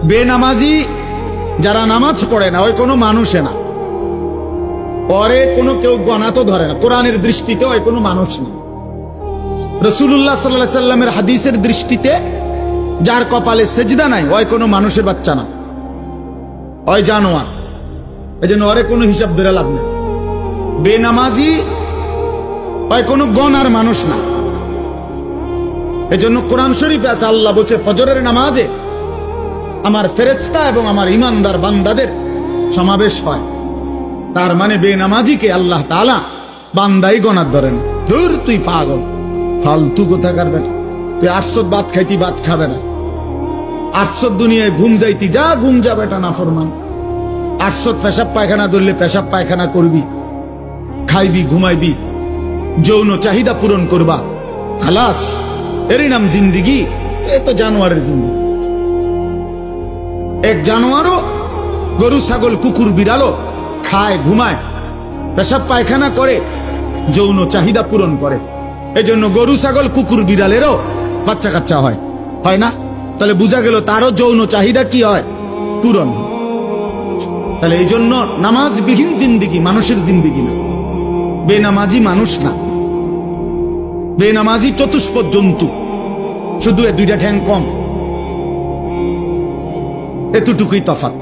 বেনামাজি যারা নামাজ পড়ে না ওই কোনো মানুষে না, পরে কোনো কেউ গণা তো ধরে না, কোরআনের দৃষ্টিতে ওই কোনো মানুষ না। রাসূলুল্লাহ সাল্লাল্লাহু আলাইহি সাল্লামের হাদিসের দৃষ্টিতে যার কপালে সেজদা নাই ওই কোনো মানুষের বাচ্চা না, ওই জানোয়ার। এই জন্য ওরে কোনো হিসাব ধরে লাভ নেই। বেনামাজি ওই কোনো গণার মানুষ না। এই জন্য কোরআন শরীফে আছে, আল্লাহ বলছে ফজরের নামাজে আমার ফেরেশতা এবং আমার ইমানদার বান্দাদের সমাবেশ হয়। তার মানে বেনামাজিকে আল্লাহ তাআলা বান্দাই গণার ধরেন। ধুর তুই পাগল, ফালতু কোথাকার বেটা, তুই 800 ভাত খাইতি ভাত খাবে না, 800 দুনিয়ায় ঘুম যাইতি যা ঘুম যা বেটা নাফরমান, 800 পেশাব পায়খানা ধরলে পেশাব পায়খানা করবি, খাইবি ঘুমাইবি, যৌন চাহিদা পূরণ করবা, খালাস, এরই নাম জিন্দিগি। এ তো জানোয়ারের জিন্দিগি। এক জানোয়ারও গরু ছাগল কুকুর বিড়ালও খায় ঘুমায় পেশাব পায়খানা করে যৌন চাহিদা পূরণ করে। এই জন্য গরু ছাগল কুকুর বিড়ালেরও বাচ্চা কাচ্চা হয়, হয় না? তাহলে বোঝা গেল তারও যৌন চাহিদা কি হয়? পূরণ। তাহলে এই জন্য নামাজবিহীন জিন্দিগি মানুষের জিন্দিগি না, বেনামাজি মানুষ না। বেনামাজি চতুষ্পদ জন্তু, শুধু এ দুইটা ঠ্যাং কম, এতটুকুই তফাৎ।